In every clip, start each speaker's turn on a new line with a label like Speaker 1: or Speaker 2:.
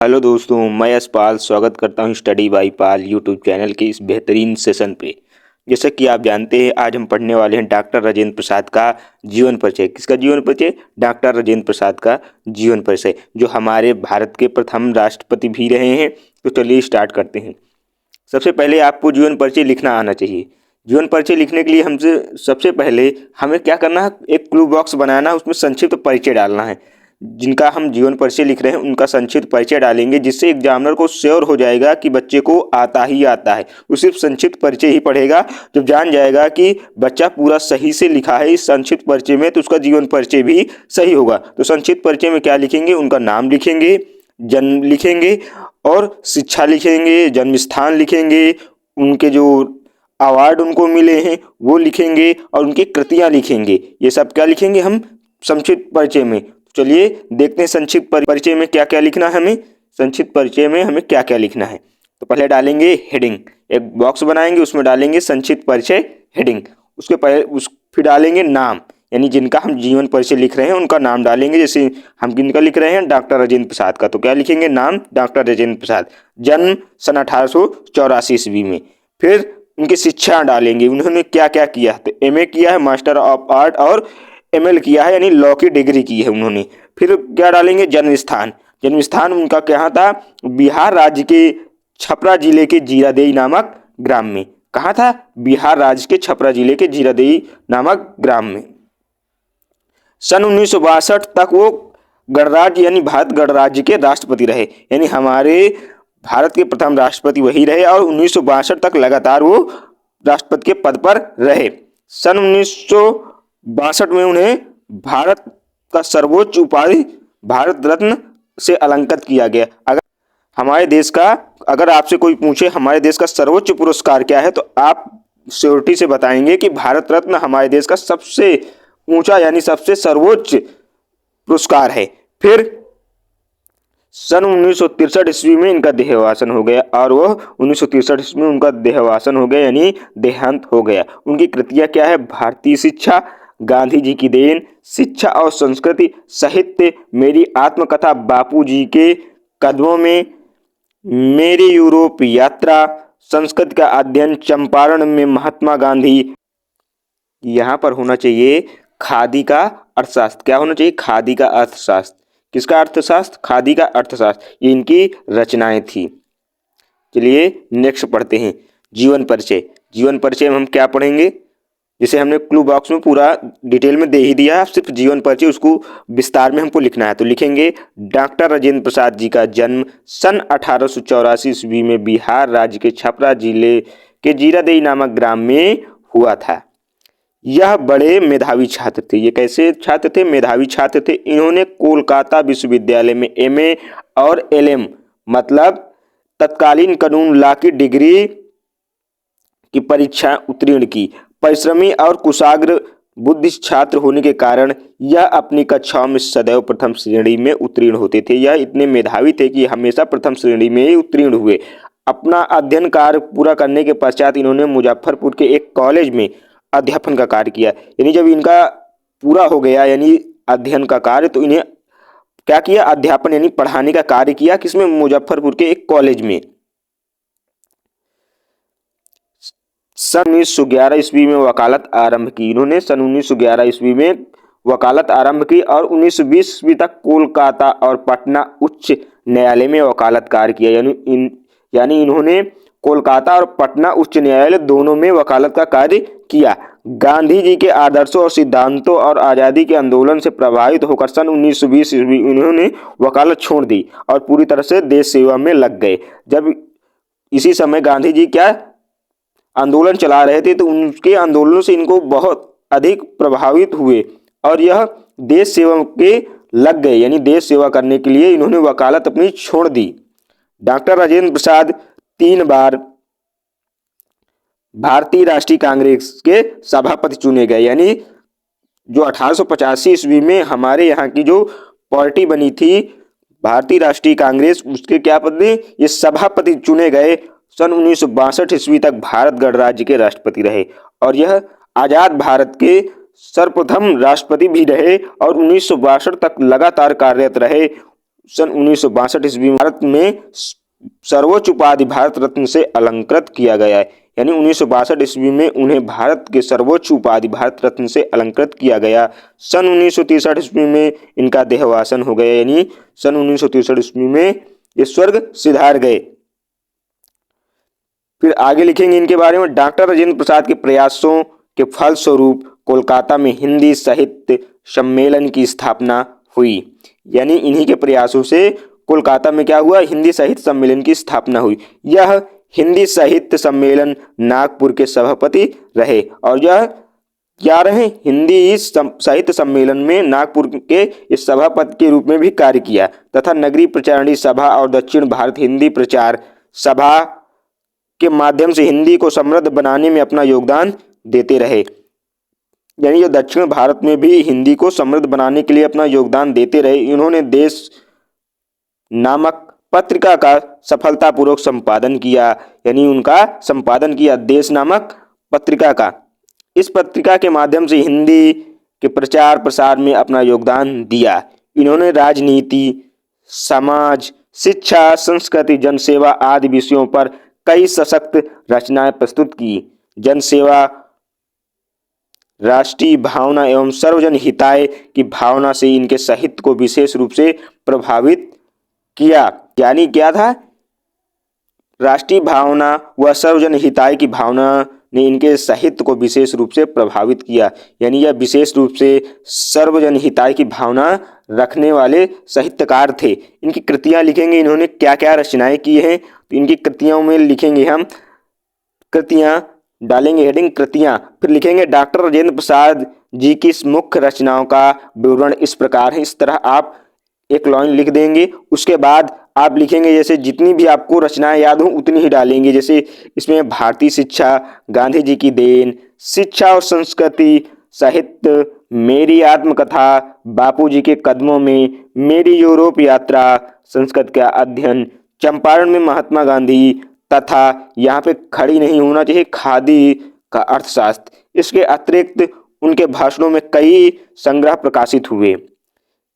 Speaker 1: Hello दोस्तों, मैं यशपाल स्वागत करता हूं study by Pal YouTube channel के इस बेहतरीन सेशन पे। जैसा कि आप जानते हैं, आज हम पढ़ने वाले हैं डॉक्टर राजेंद्र प्रसाद का जीवन परिचय। किसका जीवन परिचय? डॉक्टर राजेंद्र प्रसाद का जीवन परिचय, जो हमारे भारत के प्रथम राष्ट्रपति भी रहे हैं। तो चलिए स्टार्ट करते हैं। सबसे पहले आपको जीवन परिचय लिखना आना चाहिए। जीवन परिचय लिखने के लिए हमसे सबसे पहले हमें क्या करना है, एक क्लू बॉक्स बनाना है, उसमें संक्षिप्त परिचय डालना है। जिनका हम जीवन परिचय लिख रहे हैं उनका संक्षिप्त परिचय डालेंगे, जिससे एग्जामिनर को श्योर हो जाएगा कि बच्चे को आता ही आता है। वो सिर्फ संक्षिप्त परिचय ही पढ़ेगा, जब जान जाएगा कि बच्चा पूरा सही से लिखा है इस संक्षिप्त परिचय में, तो उसका जीवन परिचय भी सही होगा। तो संक्षिप्त परिचय में क्या लिखेंगे? उनका नाम लिखेंगे, जन्म लिखेंगे और शिक्षा लिखेंगे, जन्म स्थान लिखेंगे, उनके जो अवार्ड उनको मिले हैं वो लिखेंगे और उनकी कृतियां लिखेंगे। ये सब क्या लिखेंगे हम संक्षिप्त परिचय में। चलिए देखते हैं संक्षिप्त परिचय में क्या क्या लिखना है हमें। संक्षिप्त परिचय में हमें क्या क्या लिखना है, तो पहले डालेंगे हेडिंग। एक बॉक्स बनाएंगे, उसमें डालेंगे संक्षिप्त परिचय हेडिंग। उसके पहले फिर डालेंगे नाम, यानी जिनका हम जीवन परिचय लिख रहे हैं उनका नाम डालेंगे। जैसे हम किनका लिख रहे हैं? डॉक्टर राजेंद्र प्रसाद का, तो क्या लिखेंगे? नाम डॉक्टर राजेंद्र प्रसाद, जन्म सन 1884 ईस्वी में। फिर उनकी शिक्षा डालेंगे, उन्होंने क्या क्या किया। तो एमए किया है, मास्टर ऑफ आर्ट, और एमएल किया है, यानी लॉ की डिग्री की है उन्होंने। फिर क्या डालेंगे? जन्म स्थान। जन्म स्थान उनका कहाँ था? बिहार राज्य के छपरा जिले के जीरादेई नामक ग्राम में। कहाँ था? बिहार राज्य के छपरा जिले के जीरादेई नामक ग्राम में। सन 1962 तक वो गणराज्य यानी भारत गणराज्य के राष्ट्रपति रहे, यानी हमारे भारत के प्रथम राष्ट्रपति वही रहे, और 1962 तक लगातार वो राष्ट्रपति के पद पर रहे। सन 1962 में उन्हें भारत का सर्वोच्च उपाधि भारत रत्न से अलंकृत किया गया। अगर आपसे कोई पूछे हमारे देश का सर्वोच्च पुरस्कार क्या है, तो आप श्योरिटी से बताएंगे कि भारत रत्न हमारे देश का सबसे ऊंचा यानी सबसे सर्वोच्च पुरस्कार है। फिर सन 1963 ईस्वी में इनका देहावसान हो गया, और वह 1963 ईस्वी में उनका देहावसान हो गया यानी देहांत हो गया। उनकी कृतियां क्या है? भारतीय शिक्षा, गांधी जी की देन, शिक्षा और संस्कृति, साहित्य, मेरी आत्मकथा, बापूजी के कदमों में, मेरी यूरोप यात्रा, संस्कृत का अध्ययन, चंपारण में महात्मा गांधी। यहाँ पर होना चाहिए खादी का अर्थशास्त्र। क्या होना चाहिए? खादी का अर्थशास्त्र। किसका अर्थशास्त्र? खादी का अर्थशास्त्र। ये इनकी रचनाएं थी। चलिए नेक्स्ट पढ़ते हैं जीवन परिचय। जीवन परिचय में हम क्या पढ़ेंगे? जैसे हमने क्लू बॉक्स में पूरा डिटेल में दे ही दिया है, सिर्फ जीवन परिचय उसको विस्तार में हमको लिखना है। तो लिखेंगे डॉक्टर राजेंद्र प्रसाद जी का जन्म सन 1884 ईस्वी में बिहार राज्य के छपरा जिले के जीरादेई नामक ग्राम में हुआ था। यह बड़े मेधावी छात्र थे। ये कैसे छात्र थे? मेधावी छात्र थे। इन्होंने कोलकाता विश्वविद्यालय में एमए और एलएम मतलब तत्कालीन कानून लॉ की डिग्री की परीक्षा उत्तीर्ण की। परिश्रमी और कुशाग्र बुद्धि छात्र होने के कारण यह अपनी कक्षाओं में सदैव प्रथम श्रेणी में उत्तीर्ण होते थे। यह इतने मेधावी थे कि हमेशा प्रथम श्रेणी में ही उत्तीर्ण हुए। अपना अध्ययन कार्य पूरा करने के पश्चात इन्होंने मुजफ्फरपुर के एक कॉलेज में अध्यापन का कार्य किया। यानी जब इनका पूरा हो गया यानी अध्ययन का कार्य, तो इन्हें क्या किया? अध्यापन यानी पढ़ाने का कार्य किया। किसमें? मुजफ्फरपुर के एक कॉलेज में। सन 1911 ईस्वी में वकालत आरंभ की। इन्होंने सन 1911 ईस्वी में वकालत आरंभ की और 1920 ईस्वी तक कोलकाता और पटना उच्च न्यायालय में वकालत कार्य किया। यानी इन्होंने कोलकाता और पटना उच्च न्यायालय दोनों में वकालत का कार्य किया। गांधी जी के आदर्शों और सिद्धांतों और आज़ादी के आंदोलन से प्रभावित होकर सन 1920 ईस्वी इन्होंने वकालत छोड़ दी और पूरी तरह से देश सेवा में लग गए। जब इसी समय गांधी जी क्या आंदोलन चला रहे थे, तो उनके आंदोलनों से इनको बहुत अधिक प्रभावित हुए और यह देश सेवा के लग गए, यानी देश सेवा करने के लिए इन्होंने वकालत अपनी छोड़ दी। डॉक्टर राजेंद्र प्रसाद 3 बार भारतीय राष्ट्रीय कांग्रेस के सभापति चुने गए। यानी जो 1885 ईस्वी में हमारे यहाँ की जो पार्टी बनी थी भारतीय राष्ट्रीय कांग्रेस, उसके क्या पद में? ये सभापति चुने गए। सन 1962 ईस्वी तक भारत गणराज्य के राष्ट्रपति रहे और यह आजाद भारत के सर्वप्रथम राष्ट्रपति भी रहे और 1962 तक लगातार कार्यरत रहे। सन 1962 ईस्वी में भारत में सर्वोच्च उपाधि भारत रत्न से अलंकृत किया गया है। यानी 1962 ईस्वी में उन्हें भारत के सर्वोच्च उपाधि भारत रत्न से अलंकृत किया गया। सन 1963 ईस्वी में इनका देहावसान हो गया, यानी सन 1963 ईस्वी में ये स्वर्ग सिधार गए। फिर आगे लिखेंगे इनके बारे में, डॉक्टर राजेंद्र प्रसाद के प्रयासों के फलस्वरूप कोलकाता में हिंदी साहित्य सम्मेलन की स्थापना हुई। यानी इन्हीं के प्रयासों से कोलकाता में क्या हुआ, हिंदी साहित्य सम्मेलन की स्थापना हुई। यह हिंदी साहित्य सम्मेलन नागपुर के सभापति रहे, और यह क्या रहे, हिंदी साहित्य सम्मेलन में नागपुर के इस सभापति के रूप में भी कार्य किया, तथा नगरीय प्रचारणी सभा और दक्षिण भारत हिंदी प्रचार सभा के माध्यम से हिंदी को समृद्ध बनाने में अपना योगदान देते रहे। यानी जो दक्षिण भारत में भी हिंदी को समृद्ध बनाने के लिए अपना योगदान देते रहे। इन्होंने देश नामक पत्रिका का सफलतापूर्वक संपादन किया, यानी उनका संपादन किया देश नामक पत्रिका का। इस पत्रिका के माध्यम से हिंदी के प्रचार प्रसार में अपना योगदान दिया। इन्होंने राजनीति, समाज, शिक्षा, संस्कृति, जनसेवा आदि विषयों पर कई सशक्त रचनाएं प्रस्तुत की। जनसेवा, राष्ट्रीय भावना एवं सर्वजन हिताय की भावना से इनके साहित्य को विशेष रूप से प्रभावित किया। यानी क्या था, राष्ट्रीय भावना व सर्वजन हिताय की भावना ने इनके साहित्य को विशेष रूप से प्रभावित किया। यानी यह विशेष रूप से सर्वजन हिताय की भावना रखने वाले साहित्यकार थे। इनकी कृतियां लिखेंगे, इन्होंने क्या क्या रचनाएं की हैं, तो इनकी कृतियों में लिखेंगे हम, कृतियां डालेंगे हेडिंग कृतियां। फिर लिखेंगे डॉक्टर राजेंद्र प्रसाद जी की मुख्य रचनाओं का विवरण इस प्रकार है। इस तरह आप एक लाइन लिख देंगे, उसके बाद आप लिखेंगे जैसे जितनी भी आपको रचनाएं याद हो उतनी ही डालेंगे। जैसे इसमें भारतीय शिक्षा, गांधी जी की देन, शिक्षा और संस्कृति, साहित्य, मेरी आत्मकथा, बापूजी के कदमों में, मेरी यूरोप यात्रा, संस्कृत का अध्ययन, चंपारण में महात्मा गांधी, तथा यहाँ पे खड़ी नहीं होना चाहिए, खादी का अर्थशास्त्र। इसके अतिरिक्त उनके भाषणों में कई संग्रह प्रकाशित हुए।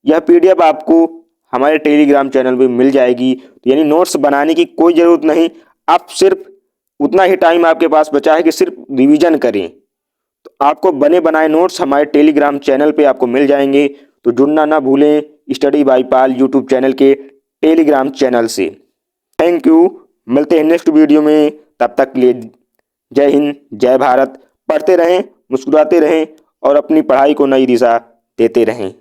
Speaker 1: यह पीडीएफ आपको हमारे टेलीग्राम चैनल पे मिल जाएगी। यानी नोट्स बनाने की कोई ज़रूरत नहीं, आप सिर्फ उतना ही टाइम आपके पास बचा है कि सिर्फ रिवीजन करें। तो आपको बने बनाए नोट्स हमारे टेलीग्राम चैनल पे आपको मिल जाएंगे। तो जुड़ना ना भूलें स्टडी बाय पाल यूट्यूब चैनल के टेलीग्राम चैनल से। थैंक यू, मिलते हैं नेक्स्ट वीडियो में। तब तक के लिए जय हिंद, जय भारत। पढ़ते रहें, मुस्कुराते रहें और अपनी पढ़ाई को नई दिशा देते रहें।